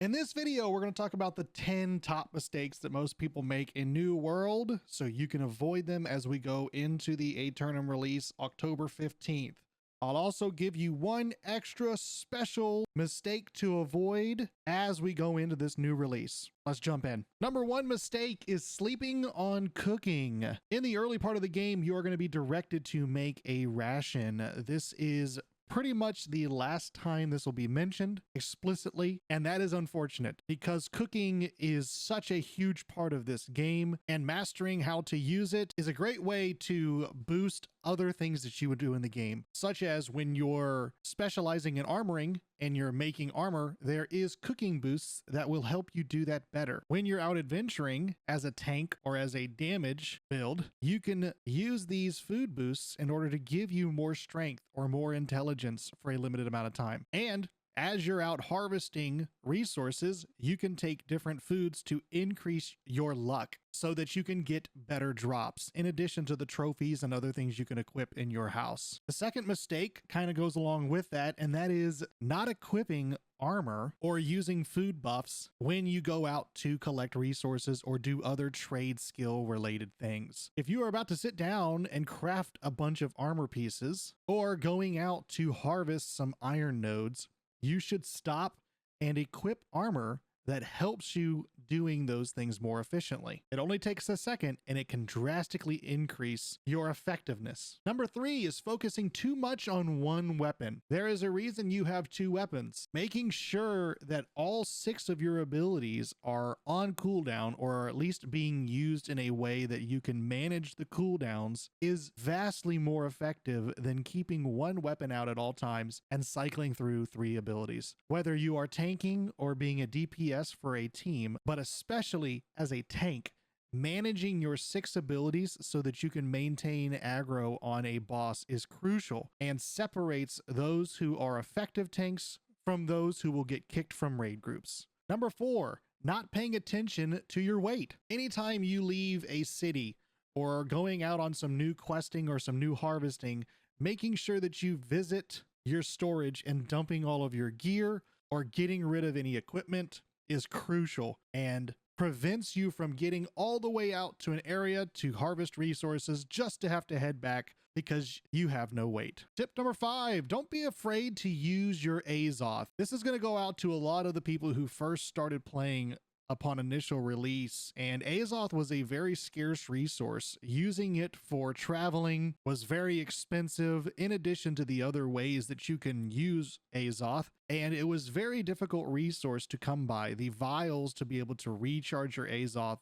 In this video, we're going to talk about the 10 top mistakes that most people make in New World, so you can avoid them as we go into the Aeternum release October 15th. I'll also give you one extra special mistake to avoid as we go into this new release. Let's jump in. Number one mistake is sleeping on cooking. In the early part of the game, you are going to be directed to make a ration. This is pretty much the last time this will be mentioned explicitly, and that is unfortunate because cooking is such a huge part of this game, and mastering how to use it is a great way to boost other things that you would do in the game, such as when you're specializing in armoring and you're making armor, there is cooking boosts that will help you do that better. When you're out adventuring as a tank or as a damage build, you can use these food boosts in order to give you more strength or more intelligence for a limited amount of time. And as you're out harvesting resources, you can take different foods to increase your luck so that you can get better drops, in addition to the trophies and other things you can equip in your house. The second mistake kind of goes along with that, and that is not equipping armor or using food buffs when you go out to collect resources or do other trade skill related things. If you are about to sit down and craft a bunch of armor pieces or going out to harvest some iron nodes, you should stop and equip armor that helps you doing those things more efficiently. It only takes a second and it can drastically increase your effectiveness. Number three is focusing too much on one weapon. There is a reason you have two weapons. Making sure that all 6 of your abilities are on cooldown or are at least being used in a way that you can manage the cooldowns is vastly more effective than keeping one weapon out at all times and cycling through 3 abilities. Whether you are tanking or being a DPS for a team, but especially as a tank, managing your 6 abilities so that you can maintain aggro on a boss is crucial and separates those who are effective tanks from those who will get kicked from raid groups. Number 4, not paying attention to your weight. Anytime you leave a city or going out on some new questing or some new harvesting, making sure that you visit your storage and dumping all of your gear or getting rid of any equipment is crucial and prevents you from getting all the way out to an area to harvest resources just to have to head back because you have no weight. Tip number 5, don't be afraid to use your Azoth. This is going to go out to a lot of the people who first started playing upon initial release, and Azoth was a very scarce resource. Using it for traveling was very expensive in addition to the other ways that you can use Azoth, and it was very difficult resource to come by. The vials to be able to recharge your Azoth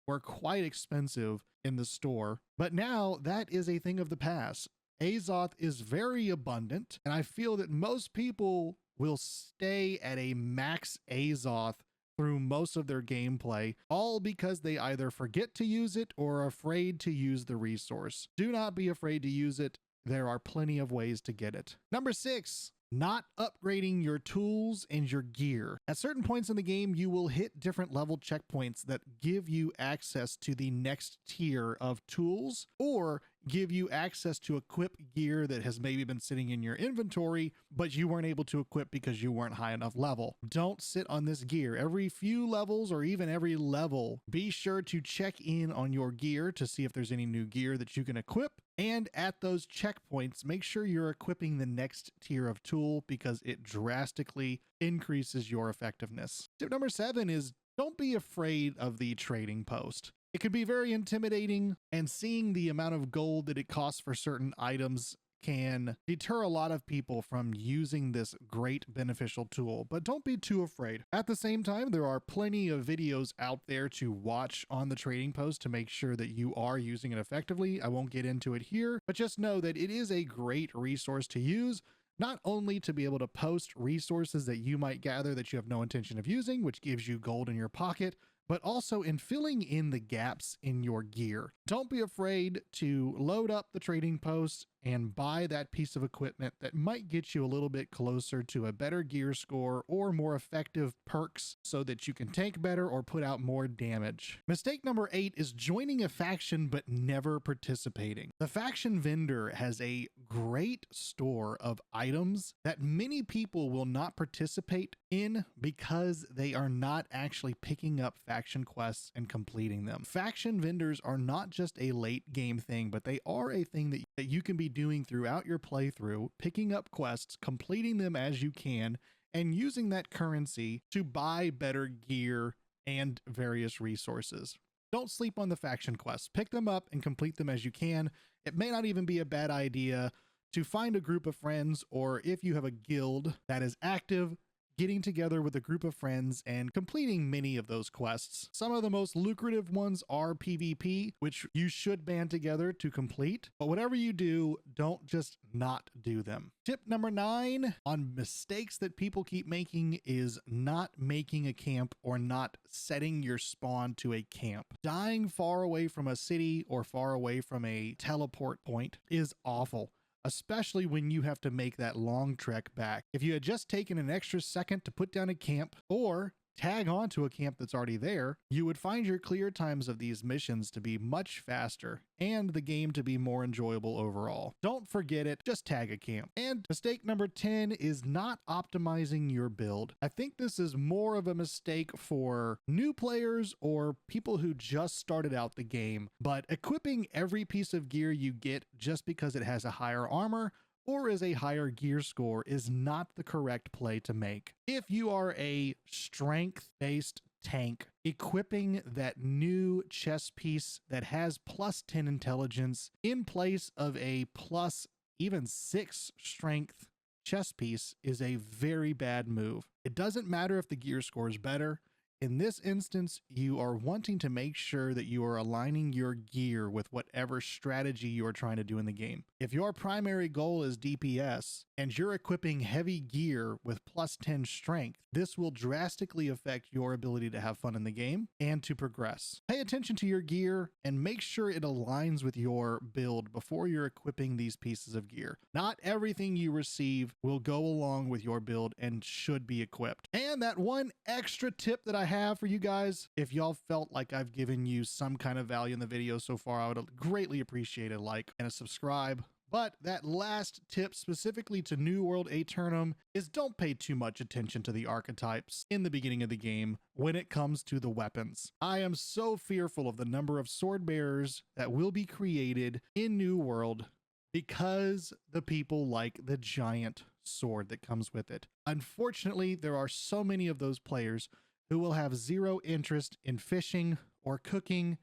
were quite expensive in the store, but now that is a thing of the past. Azoth is very abundant, and I feel that most people will stay at a max Azoth through most of their gameplay, all because they either forget to use it or are afraid to use the resource. Do not be afraid to use it. There are plenty of ways to get it. Number 6, not upgrading your tools and your gear. At certain points in the game, you will hit different level checkpoints that give you access to the next tier of tools or give you access to equip gear that has maybe been sitting in your inventory, but you weren't able to equip because you weren't high enough level. Don't sit on this gear. Every few levels or even every level, be sure to check in on your gear to see if there's any new gear that you can equip. And at those checkpoints, make sure you're equipping the next tier of tool because it drastically increases your effectiveness. Tip number 7 is don't be afraid of the trading post. It can be very intimidating, and seeing the amount of gold that it costs for certain items can deter a lot of people from using this great beneficial tool, but don't be too afraid. At the same time, there are plenty of videos out there to watch on the trading post to make sure that you are using it effectively. I won't get into it here, but just know that it is a great resource to use, not only to be able to post resources that you might gather that you have no intention of using, which gives you gold in your pocket, but also in filling in the gaps in your gear. Don't be afraid to load up the trading post and buy that piece of equipment that might get you a little bit closer to a better gear score or more effective perks so that you can tank better or put out more damage. Mistake number 8 is joining a faction but never participating. The faction vendor has a great store of items that many people will not participate in because they are not actually picking up faction quests and completing them. Faction vendors are not just a late game thing, but they are a thing that you can be doing throughout your playthrough, picking up quests, completing them as you can, and using that currency to buy better gear and various resources. Don't sleep on the faction quests. Pick them up and complete them as you can. It may not even be a bad idea to find a group of friends, or if you have a guild that is active, getting together with a group of friends and completing many of those quests. Some of the most lucrative ones are PvP, which you should band together to complete. But whatever you do, don't just not do them. Tip number 9 on mistakes that people keep making is not making a camp or not setting your spawn to a camp. Dying far away from a city or far away from a teleport point is awful, especially when you have to make that long trek back. If you had just taken an extra second to put down a camp or tag onto a camp that's already there, you would find your clear times of these missions to be much faster and the game to be more enjoyable overall. Don't forget it, just tag a camp. And mistake number 10 is not optimizing your build. I think this is more of a mistake for new players or people who just started out the game, but equipping every piece of gear you get just because it has a higher armor or is a higher gear score is not the correct play to make. If you are a strength-based tank, equipping that new chest piece that has plus 10 intelligence in place of a plus even 6 strength chest piece is a very bad move. It doesn't matter if the gear score is better. In this instance, you are wanting to make sure that you are aligning your gear with whatever strategy you are trying to do in the game. If your primary goal is DPS and you're equipping heavy gear with plus 10 strength, this will drastically affect your ability to have fun in the game and to progress. Pay attention to your gear and make sure it aligns with your build before you're equipping these pieces of gear. Not everything you receive will go along with your build and should be equipped. And that one extra tip that I have for you guys, if y'all felt like I've given you some kind of value in the video so far, I would greatly appreciate a like and a subscribe. But that last tip specifically to New World Aeternum is don't pay too much attention to the archetypes in the beginning of the game when it comes to the weapons. I am so fearful of the number of sword bearers that will be created in New World because the people like the giant sword that comes with it. Unfortunately, there are so many of those players who will have zero interest in fishing or cooking,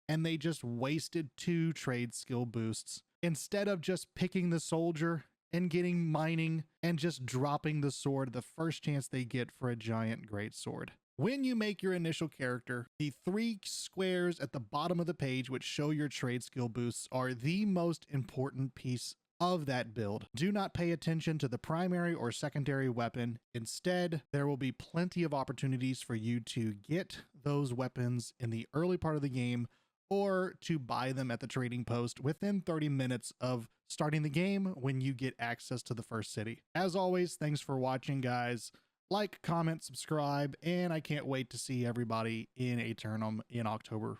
and they just wasted 2 trade skill boosts instead of just picking the soldier and getting mining and just dropping the sword the first chance they get for a giant great sword. When you make your initial character, the 3 squares at the bottom of the page which show your trade skill boosts are the most important piece of that build. Do not pay attention to the primary or secondary weapon. Instead, there will be plenty of opportunities for you to get those weapons in the early part of the game or to buy them at the trading post within 30 minutes of starting the game when you get access to the first city. As always, thanks for watching, guys. Like, comment, subscribe, and I can't wait to see everybody in Aeternum in October